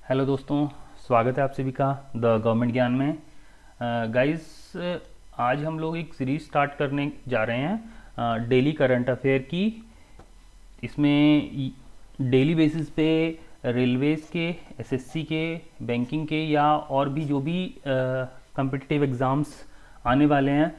Hello दोस्तों, स्वागत है आप सभी का द गवर्नमेंट ज्ञान में। गाइस, आज हम लोग एक सीरीज स्टार्ट करने जा रहे हैं डेली करंट अफेयर की। इसमें डेली बेसिस पे रेलवेज़ के, एसएससी के, बैंकिंग के या और भी जो भी कम्पिटिटिव एग्ज़ाम्स आने वाले हैं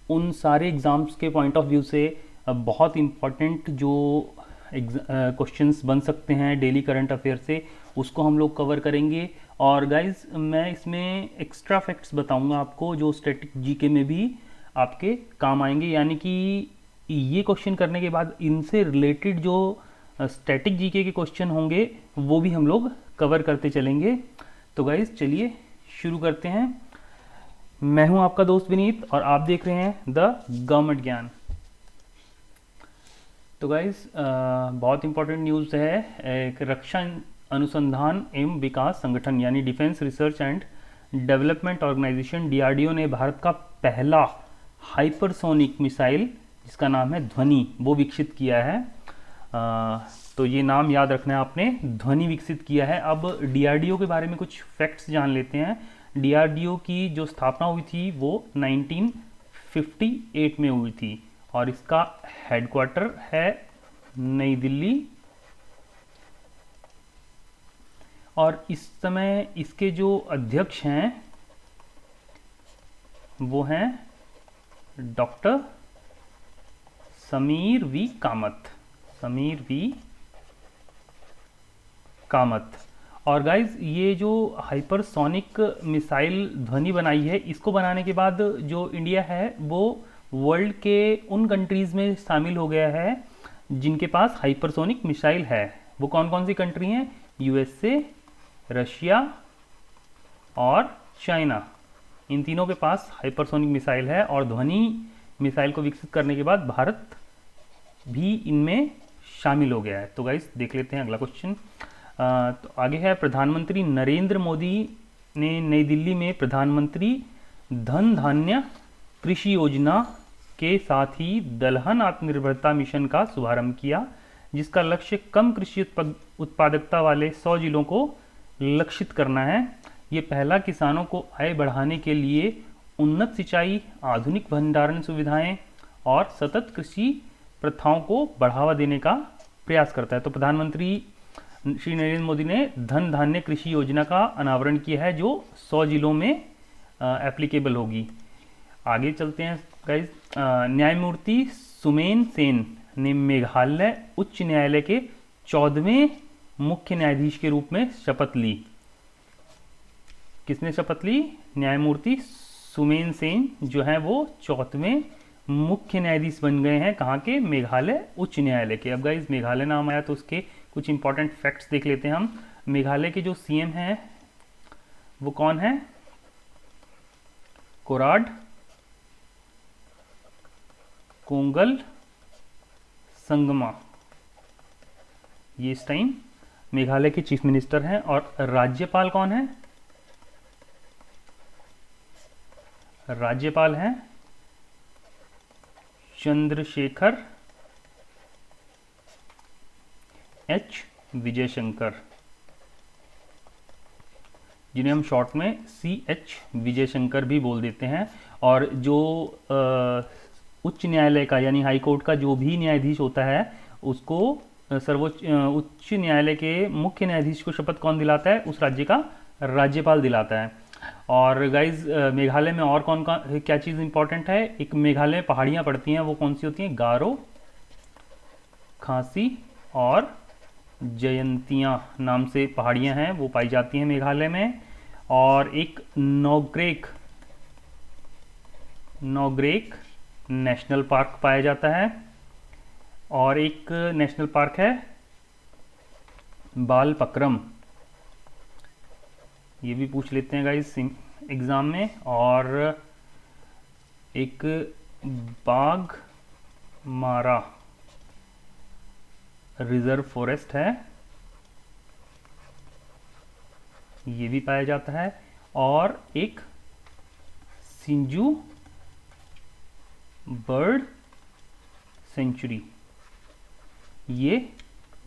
उन सारे एग्ज़ाम्स के पॉइंट ऑफ व्यू से बहुत इम्पॉर्टेंट जो क्वेश्चंस बन सकते हैं डेली करंट अफेयर से, उसको हम लोग कवर करेंगे। और गाइस, मैं इसमें एक्स्ट्रा फैक्ट्स बताऊंगा आपको जो स्टैटिक जीके में भी आपके काम आएंगे, यानी कि ये क्वेश्चन करने के बाद इनसे रिलेटेड जो स्टैटिक जीके के क्वेश्चन होंगे वो भी हम लोग कवर करते चलेंगे। तो गाइस चलिए शुरू करते हैं। मैं हूं आपका दोस्त विनीत और आप देख रहे हैं द गवर्नमेंट ज्ञान। तो गाइस, बहुत इंपॉर्टेंट न्यूज़ है। एक रक्षा अनुसंधान एवं विकास संगठन यानी defence research and development organisation DRDO ने भारत का पहला हाइपरसोनिक मिसाइल जिसका नाम है ध्वनि वो विकसित किया है। तो ये नाम याद रखना है आपने, ध्वनि विकसित किया है। अब डीआरडीओ के बारे में कुछ फैक्ट्स जान लेते हैं। डीआरडीओ की जो स्थापना हुई थी वो 1958 में हुई थी और इसका हेडक्वार्टर है नई दिल्ली। और इस समय इसके जो अध्यक्ष हैं वो हैं doctor Samir V Kamath. Samir V Kamath. और गाइज, ये जो हाइपरसोनिक मिसाइल ध्वनि बनाई है, इसको बनाने के बाद जो इंडिया है वो वर्ल्ड के उन कंट्रीज़ में शामिल हो गया है जिनके पास हाइपरसोनिक मिसाइल है। वो कौन कौन सी कंट्री हैं? यूएसए, रशिया और चाइना। इन तीनों के पास हाइपरसोनिक मिसाइल है और ध्वनि मिसाइल को विकसित करने के बाद भारत भी इनमें शामिल हो गया है। तो गाइस देख लेते हैं अगला क्वेश्चन। तो आगे है, प्रधानमंत्री नरेंद्र मोदी ने नई दिल्ली में प्रधानमंत्री धन धान्य कृषि योजना के साथ ही दलहन आत्मनिर्भरता मिशन का शुभारंभ किया, जिसका लक्ष्य कम कृषि उत्पादकता वाले 100 जिलों को लक्षित करना है। ये पहला किसानों को आय बढ़ाने के लिए उन्नत सिंचाई, आधुनिक भंडारण सुविधाएं और सतत कृषि प्रथाओं को बढ़ावा देने का प्रयास करता है। तो प्रधानमंत्री श्री नरेंद्र मोदी ने धन धान्य कृषि योजना का अनावरण किया है जो 100 जिलों में एप्लीकेबल होगी। आगे चलते हैं गाइस। न्यायमूर्ति सुमेन सेन ने मेघालय उच्च न्यायालय के 14वें मुख्य न्यायाधीश के रूप में शपथ ली। किसने शपथ ली? न्यायमूर्ति सुमेन सेन जो है वो 14वें मुख्य न्यायाधीश बन गए हैं। कहाँ के? मेघालय उच्च न्यायालय के। अब गाइस, मेघालय नाम आया तो उसके कुछ इंपॉर्टेंट फैक्ट्स देख लेते हैं हम। मेघालय के जो सीएम हैं वो कौन है? कोराड कोंगल संगमा। ये इस टाइम मेघालय के चीफ मिनिस्टर हैं। और राज्यपाल कौन है? राज्यपाल हैं चंद्रशेखर एच विजयशंकर, जिन्हें हम शॉर्ट में CH विजयशंकर भी बोल देते हैं। और जो उच्च न्यायालय का यानी हाई कोर्ट का जो भी न्यायाधीश होता है उसको सर्वोच्च उच्च न्यायालय के मुख्य न्यायाधीश को शपथ कौन दिलाता है? उस राज्य का राज्यपाल दिलाता है। और गाइज, मेघालय में और कौन कौन क्या चीज़ इंपॉर्टेंट है? एक मेघालय में पहाड़ियाँ पड़ती हैं, वो कौन सी होती हैं? गारो, खासी और जयंतियाँ नाम से पहाड़ियाँ हैं, वो पाई जाती हैं मेघालय में। और एक नौग्रेक नेशनल पार्क पाया जाता है। और एक नेशनल पार्क है बालपक्रम। ये भी पूछ लेते हैं गाइस एग्ज़ाम में। और एक बाघमारा रिजर्व फॉरेस्ट है, ये भी पाया जाता है। और एक सिंजू बर्ड सेंचुरी, ये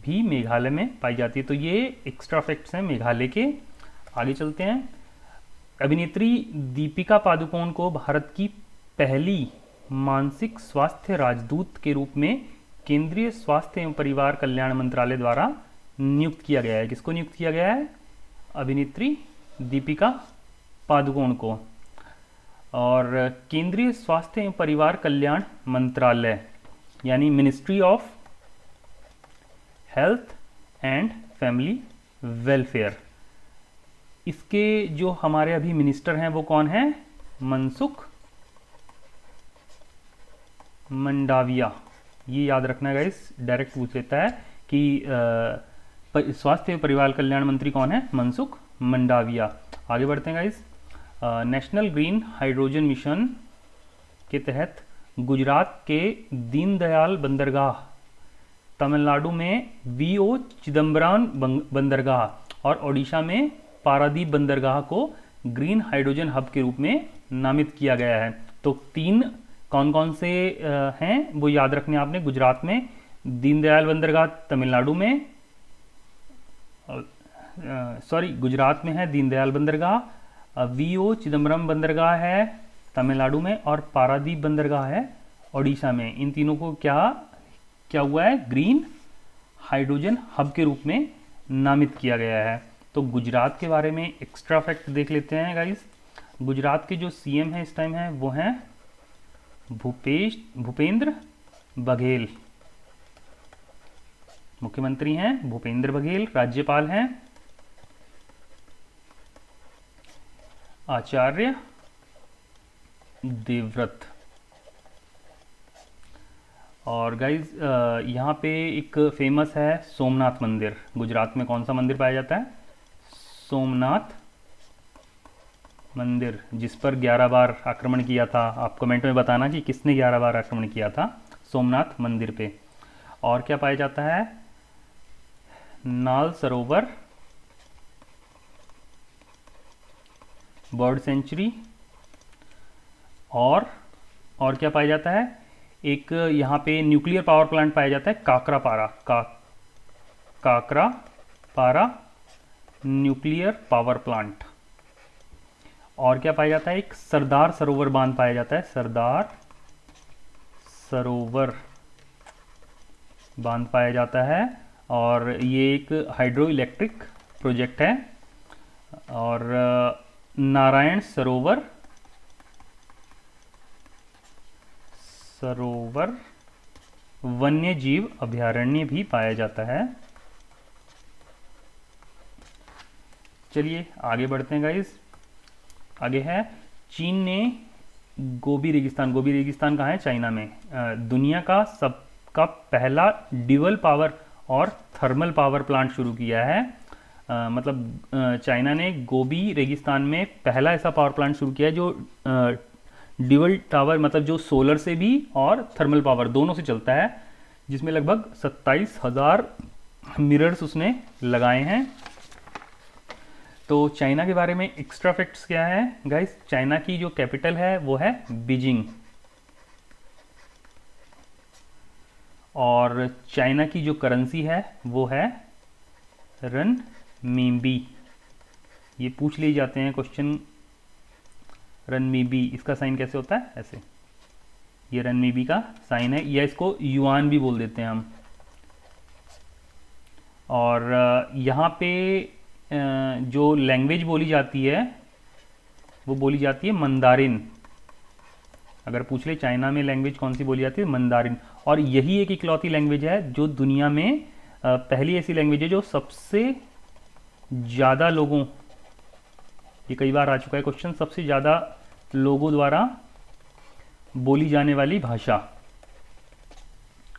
भी मेघालय में पाई जाती है। तो ये एक्स्ट्रा फैक्ट्स हैं मेघालय के। आगे चलते हैं। अभिनेत्री दीपिका पादुकोण को भारत की पहली मानसिक स्वास्थ्य राजदूत के रूप में केंद्रीय स्वास्थ्य एवं परिवार कल्याण मंत्रालय द्वारा नियुक्त किया गया है। किसको नियुक्त किया गया है? अभिनेत्री दीपिका पादुकोण को। और केंद्रीय स्वास्थ्य एवं परिवार कल्याण मंत्रालय यानी ministry of health and family welfare, इसके जो हमारे अभी मिनिस्टर हैं वो कौन है? मनसुख मंडाविया। ये याद रखना है गाइस, डायरेक्ट पूछ लेता है कि स्वास्थ्य एवं परिवार कल्याण मंत्री कौन है? मनसुख मंडाविया। आगे बढ़ते हैं guys. National green hydrogen mission के तहत गुजरात के दीनदयाल बंदरगाह, तमिलनाडु में वीओ चिदम्बरम बंदरगाह और ओडिशा में पारादीप बंदरगाह को ग्रीन हाइड्रोजन हब के रूप में नामित किया गया है। तो 3 कौन कौन से हैं वो याद रखने आपने। गुजरात में दीनदयाल बंदरगाह, तमिलनाडु में गुजरात में है दीनदयाल बंदरगाह, वीओ चिदम्बरम बंदरगाह है तमिलनाडु में और पारादीप बंदरगाह है ओडिशा में। इन तीनों को क्या हुआ है? ग्रीन हाइड्रोजन हब के रूप में नामित किया गया है। तो गुजरात के बारे में एक्स्ट्रा फैक्ट देख लेते हैं गाइस। गुजरात के जो सीएम हैं इस टाइम हैं वो हैं भूपेंद्र बघेल। मुख्यमंत्री हैं भूपेंद्र बघेल। राज्यपाल हैं आचार्य देवव्रत। और गाइज यहाँ पे एक फेमस है सोमनाथ मंदिर। गुजरात में कौन सा मंदिर पाया जाता है? सोमनाथ मंदिर, जिस पर 11 बार आक्रमण किया था। आप कमेंट में बताना कि किसने 11 बार आक्रमण किया था सोमनाथ मंदिर पे। और क्या पाया जाता है? नाल सरोवर बर्ड सेंचुरी। और क्या पाया जाता है? एक यहाँ पे न्यूक्लियर पावर प्लांट पाया जाता है काकरापारा न्यूक्लियर पावर प्लांट। और क्या पाया जाता है? एक सरदार सरोवर बांध पाया जाता है, सरदार सरोवर बांध पाया जाता है। और ये एक हाइड्रो इलेक्ट्रिक प्रोजेक्ट है। और नारायण सरोवर वन्य जीव अभयारण्य भी पाया जाता है। चलिए आगे बढ़ते हैं गाइस। आगे है चीन ने गोबी रेगिस्तान कहाँ है? चाइना में। दुनिया का सबका पहला ड्यूअल पावर और थर्मल पावर प्लांट शुरू किया है। मतलब चाइना ने गोबी रेगिस्तान में पहला ऐसा पावर प्लांट शुरू किया है जो ड्यूअल टावर, मतलब जो सोलर से भी और थर्मल पावर दोनों से चलता है, जिसमें लगभग 27,000 मिरर्स उसने लगाए हैं। तो चाइना के बारे में एक्स्ट्रा फैक्ट्स क्या है गाइस? चाइना की जो कैपिटल है वो है बीजिंग। और चाइना की जो करेंसी है वो है रनमिनबी। ये पूछ लिए जाते हैं क्वेश्चन, रनमिनबी इसका साइन कैसे होता है? ऐसे, ये रनमिनबी का साइन है, या इसको युआन भी बोल देते हैं हम। और यहाँ पे जो लैंग्वेज बोली जाती है वो बोली जाती है मंदारिन। अगर पूछ ले चाइना में लैंग्वेज कौन सी बोली जाती है? मंदारिन। और यही एक इकलौती लैंग्वेज है जो दुनिया में पहली ऐसी लैंग्वेज है जो सबसे ज़्यादा लोगों, ये कई बार आ चुका है क्वेश्चन, सबसे ज़्यादा लोगों द्वारा बोली जाने वाली भाषा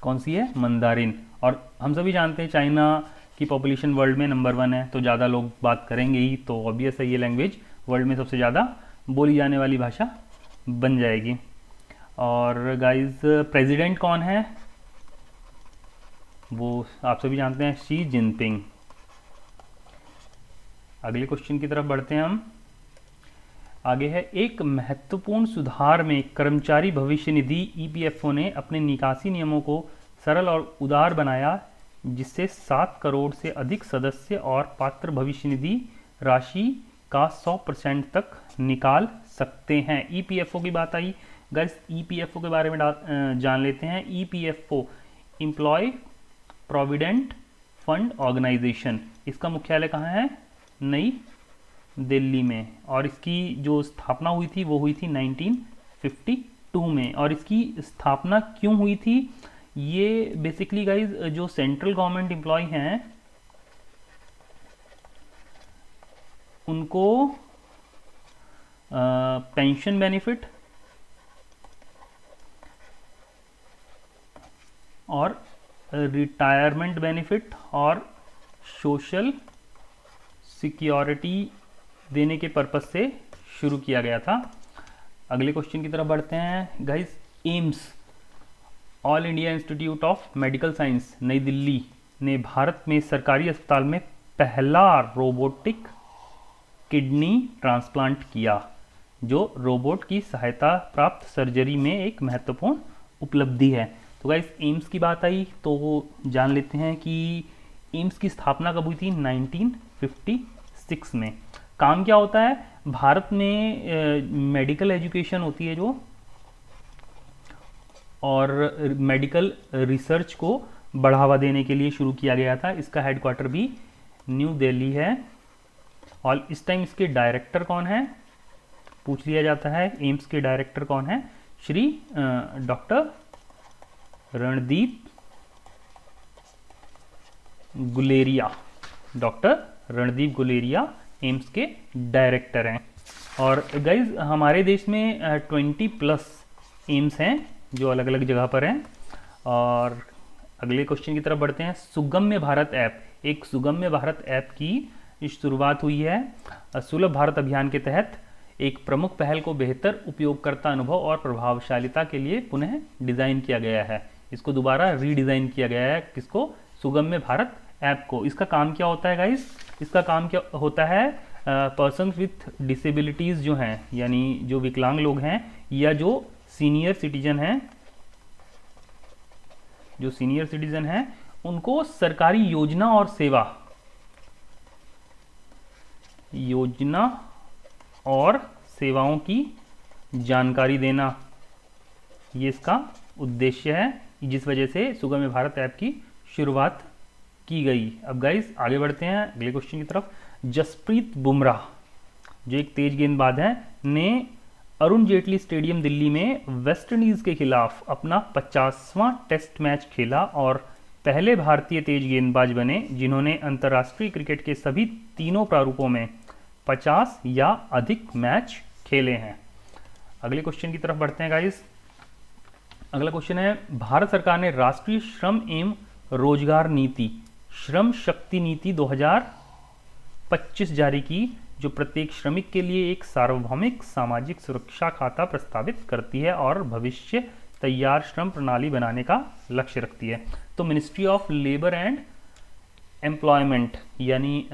कौन सी है? मंदारिन। और हम सभी जानते हैं चाइना की पॉपुलेशन वर्ल्ड में नंबर 1 है, तो ज़्यादा लोग बात करेंगे ही, तो ऑब्वियस है ये लैंग्वेज वर्ल्ड में सबसे ज़्यादा बोली जाने वाली भाषा बन जाएगी। और गाइस प्रेसिडेंट कौन है? वो आप सभी जानते हैं, शी जिनपिंग। अगले क्वेश्चन की तरफ बढ़ते हैं हम। आगे है, एक महत्वपूर्ण सुधार में कर्मचारी भविष्य निधि ईपीएफओ ने अपने निकासी नियमों को सरल और उदार बनाया, जिससे 7 करोड़ से अधिक सदस्य और पात्र भविष्य निधि राशि का 100% तक निकाल सकते हैं। ईपीएफओ की बात आई गाइस, ईपीएफओ के बारे में जान लेते हैं। EPFO employ provident fund organisation, इसका मुख्यालय कहाँ है? नई दिल्ली में, और इसकी जो स्थापना हुई थी वो हुई थी 1952 में। और इसकी स्थापना क्यों हुई थी? ये बेसिकली गाइज जो सेंट्रल गवर्नमेंट एम्प्लॉय हैं उनको पेंशन बेनिफिट और रिटायरमेंट बेनिफिट और सोशल सिक्योरिटी देने के पर्पस से शुरू किया गया था। अगले क्वेश्चन की तरफ बढ़ते हैं guys. AIIMS, all India institute of medical science, नई दिल्ली ने भारत में सरकारी अस्पताल में पहला रोबोटिक किडनी ट्रांसप्लांट किया, जो रोबोट की सहायता प्राप्त सर्जरी में एक महत्वपूर्ण उपलब्धि है। तो गाइस एम्स की बात आई तो जान लेते हैं कि एम्स की स्थापना कब हुई थी? 1956 में। काम क्या होता है? भारत में मेडिकल एजुकेशन होती है जो, और मेडिकल रिसर्च को बढ़ावा देने के लिए शुरू किया गया था। इसका हेडक्वार्टर भी न्यू दिल्ली है। और इस टाइम इसके डायरेक्टर कौन है? पूछ लिया जाता है। एम्स के डायरेक्टर कौन है? Shri doctor Randeep Guleria. Doctor Randeep Guleria AIIMS के डायरेक्टर हैं। और गाइज हमारे देश में 20+ एम्स हैं जो अलग अलग जगह पर हैं। और अगले क्वेश्चन की तरफ बढ़ते हैं। सुगम्य भारत ऐप, एक सुगम्य भारत ऐप की शुरुआत हुई है। सुलभ भारत अभियान के तहत एक प्रमुख पहल को बेहतर उपयोगकर्ता अनुभव और प्रभावशालिता के लिए पुनः डिज़ाइन किया गया है। इसको दोबारा रीडिज़ाइन किया गया है। किसको? सुगम्य भारत ऐप को। इसका काम क्या होता है गाइस? इसका काम क्या होता है? पर्सन विथ डिसेबिलिटीज़ जो हैं, यानी जो विकलांग लोग हैं या जो सीनियर सिटीजन हैं, उनको सरकारी योजना और सेवाओं की जानकारी देना, ये इसका उद्देश्य है, जिस वजह से सुगम्य भारत ऐप की शुरुआत की गई। अब गाइस आगे बढ़ते हैं अगले क्वेश्चन की तरफ। जसप्रीत बुमराह, जो एक तेज गेंदबाज हैं, ने अरुण जेटली स्टेडियम दिल्ली में वेस्ट इंडीज के खिलाफ अपना 50वां टेस्ट मैच खेला और पहले भारतीय तेज गेंदबाज बने जिन्होंने अंतर्राष्ट्रीय क्रिकेट के सभी तीनों प्रारूपों में 50 या अधिक मैच खेले हैं। अगले क्वेश्चन की तरफ बढ़ते हैं गाइस। अगला क्वेश्चन है, भारत सरकार ने राष्ट्रीय श्रम एवं रोजगार नीति, श्रम शक्ति नीति 2025 जारी की, जो प्रत्येक श्रमिक के लिए एक सार्वभौमिक सामाजिक सुरक्षा खाता प्रस्तावित करती है और भविष्य तैयार श्रम प्रणाली बनाने का लक्ष्य रखती है। तो ministry of labour and employment यानी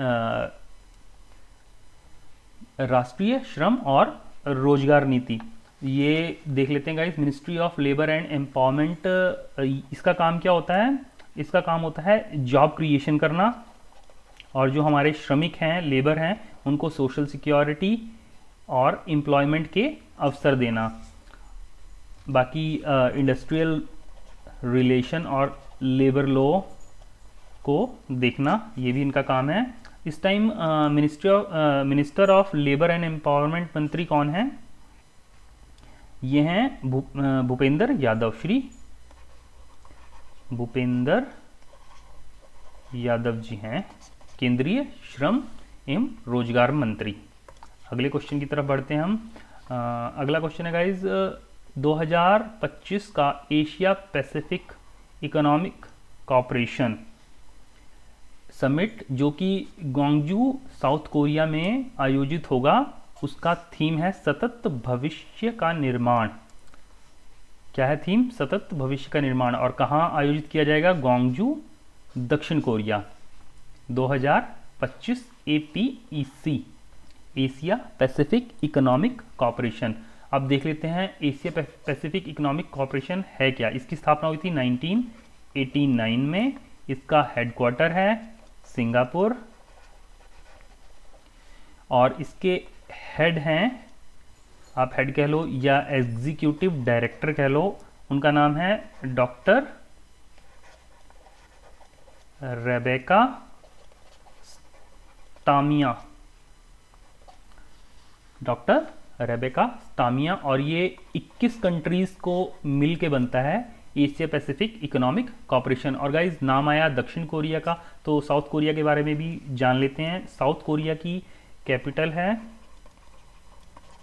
राष्ट्रीय श्रम और रोजगार नीति, ये देख लेते हैं guys. Ministry of labour and empowerment, इसका काम क्या होता है? इसका काम होता है जॉब क्रिएशन करना, और जो हमारे श्रमिक हैं, लेबर हैं, उनको सोशल सिक्योरिटी और एम्प्लॉयमेंट के अवसर देना। बाकी इंडस्ट्रियल रिलेशन और लेबर लॉ को देखना, ये भी इनका काम है। इस time minister of labour and empowerment मंत्री कौन है? ये हैं भूपेंद्र यादव, श्री भूपेंद्र यादव जी हैं केंद्रीय श्रम एवं रोजगार मंत्री। अगले क्वेश्चन की तरफ बढ़ते हैं हम। अगला क्वेश्चन है गाइज, 2025 का Asia Pacific economic cooperation summit, जो कि ग्वांगजू साउथ कोरिया में आयोजित होगा, उसका थीम है सतत भविष्य का निर्माण। क्या है थीम? सतत भविष्य का निर्माण। और कहाँ आयोजित किया जाएगा? ग्वांगजू, दक्षिण Korea. 2025 APEC, Asia Pacific economic cooperation. अब देख लेते हैं एशिया पैसिफिक इकोनॉमिक कॉपरेशन है क्या। इसकी स्थापना हुई थी 1989 में। इसका हेडक्वार्टर है सिंगापुर और इसके हेड हैं, आप हेड कह लो या एग्जीक्यूटिव डायरेक्टर कह लो, उनका नाम है डॉक्टर रेबेका स्टामिया, डॉक्टर रेबेका स्टामिया। और ये 21 कंट्रीज को मिल के बनता है एशिया पैसिफिक इकोनॉमिक कॉपरेशन। और गाइज नाम आया दक्षिण कोरिया का, तो साउथ कोरिया के बारे में भी जान लेते हैं। साउथ कोरिया की कैपिटल है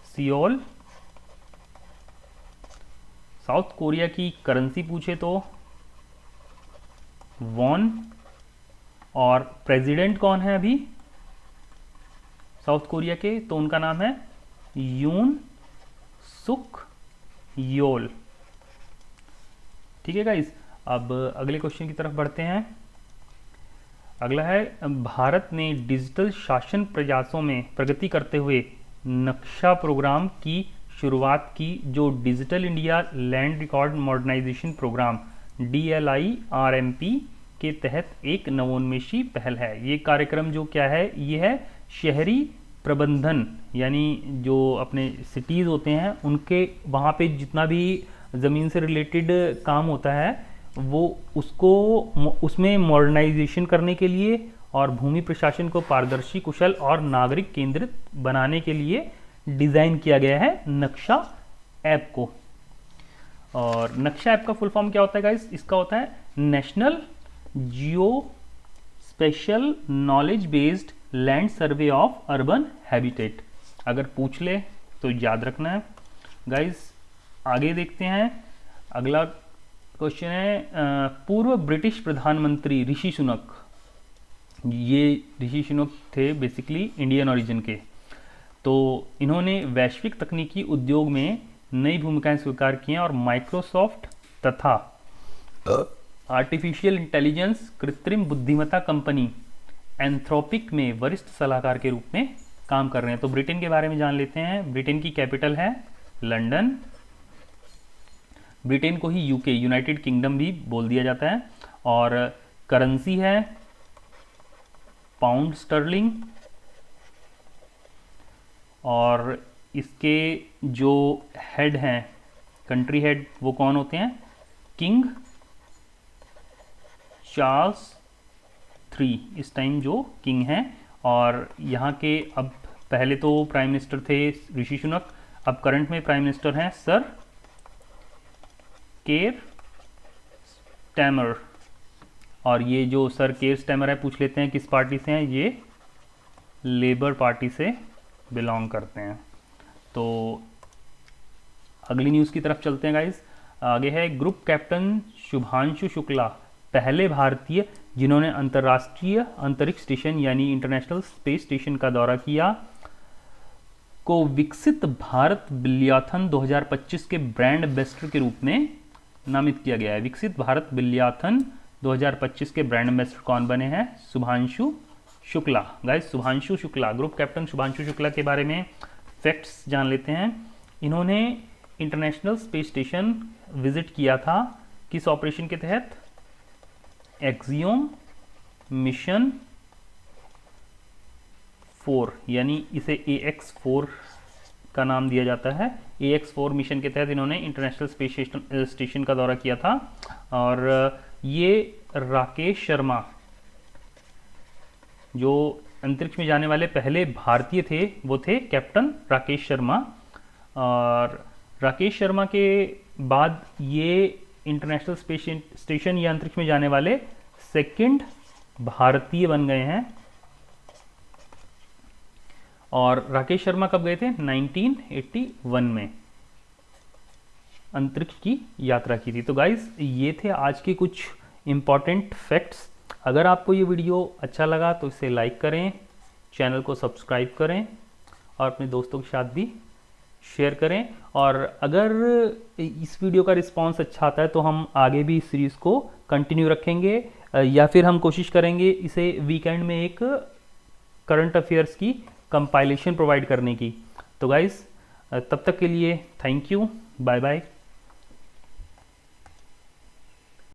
सियोल। साउथ कोरिया की करेंसी पूछे तो वॉन। और प्रेसिडेंट कौन है अभी साउथ कोरिया के, तो उनका नाम है यून सुक योल। ठीक है गाइस, अब अगले क्वेश्चन की तरफ बढ़ते हैं। अगला है, भारत ने डिजिटल शासन प्रयासों में प्रगति करते हुए नक्शा प्रोग्राम की शुरुआत की, जो digital India land record modernisation programme DLIRMP के तहत एक नवोन्मेषी पहल है। ये कार्यक्रम जो क्या है, ये है शहरी प्रबंधन, यानी जो अपने सिटीज़ होते हैं उनके वहाँ पे जितना भी ज़मीन से रिलेटेड काम होता है वो उसको उसमें मॉडर्नाइजेशन करने के लिए और भूमि प्रशासन को पारदर्शी, कुशल और नागरिक केंद्रित बनाने के लिए डिज़ाइन किया गया है नक्शा ऐप को। और नक्शा ऐप का फुल फॉर्म क्या होता है गाइस, इसका होता है national Jio special knowledge based land survey of urban habitat. अगर पूछ ले तो याद रखना है गाइस। आगे देखते हैं, अगला क्वेश्चन है, पूर्व ब्रिटिश प्रधानमंत्री ऋषि सुनक, ये ऋषि सुनक थे बेसिकली इंडियन ओरिजिन के, तो इन्होंने वैश्विक तकनीकी उद्योग में नई भूमिकाएं स्वीकार की हैं और माइक्रोसॉफ्ट तथा आर्टिफिशियल इंटेलिजेंस कृत्रिम बुद्धिमत्ता कंपनी एंथ्रोपिक में वरिष्ठ सलाहकार के रूप में काम कर रहे हैं। तो ब्रिटेन के बारे में जान लेते हैं। ब्रिटेन की कैपिटल है लंदन। ब्रिटेन को ही यूके यूनाइटेड किंगडम भी बोल दिया जाता है। और करेंसी है पाउंड स्टर्लिंग। और इसके जो हेड हैं, कंट्री हेड, वो कौन होते हैं, किंग चार्ल्स III इस टाइम जो किंग हैं। और यहाँ के अब पहले तो प्राइम मिनिस्टर थे ऋषि सुनक, अब करंट में प्राइम मिनिस्टर हैं सर केर स्टैमर। और ये जो सर केर स्टैमर है, पूछ लेते हैं किस पार्टी से हैं, ये लेबर पार्टी से बिलोंग करते हैं। तो अगली न्यूज़ की तरफ चलते हैं गाइस। आगे है, ग्रुप कैप्टन शुभांशु शुक्ला पहले भारतीय जिन्होंने अंतर्राष्ट्रीय अंतरिक्ष स्टेशन यानी इंटरनेशनल स्पेस स्टेशन का दौरा किया, को विकसित भारत बिलियाथन 2025 के ब्रांड एम्बेसडर के रूप में नामित किया गया है। विकसित भारत बिलियाथन 2025 के ब्रांड एम्बेसडर कौन बने हैं, Shubhanshu Shukla. Guys Shubhanshu Shukla, group captain Shubhanshu Shukla के बारे में फैक्ट्स जान लेते हैं। इन्होंने इंटरनेशनल स्पेस स्टेशन विजिट किया था, किस ऑपरेशन के तहत, एक्सियोम मिशन 4, यानी इसे AX4 का नाम दिया जाता है। AX4 मिशन के तहत इन्होंने इंटरनेशनल स्पेस स्टेशन का दौरा किया था। और ये राकेश शर्मा जो अंतरिक्ष में जाने वाले पहले भारतीय थे, वो थे कैप्टन राकेश शर्मा। और राकेश शर्मा के बाद ये इंटरनेशनल स्पेस स्टेशन या अंतरिक्ष में जाने वाले सेकंड भारतीय बन गए हैं। और राकेश शर्मा कब गए थे, 1981 में अंतरिक्ष की यात्रा की थी। तो गाइस ये थे आज के कुछ इंपॉर्टेंट फैक्ट्स। अगर आपको ये वीडियो अच्छा लगा तो इसे लाइक करें, चैनल को सब्सक्राइब करें और अपने दोस्तों के साथ भी शेयर करें। और अगर इस वीडियो का रिस्पांस अच्छा आता है तो हम आगे भी इस सीरीज़ को कंटिन्यू रखेंगे, या फिर हम कोशिश करेंगे इसे वीकेंड में एक करंट अफेयर्स की कंपाइलेशन प्रोवाइड करने की। तो गाइस तब तक के लिए थैंक यू, बाय बाय।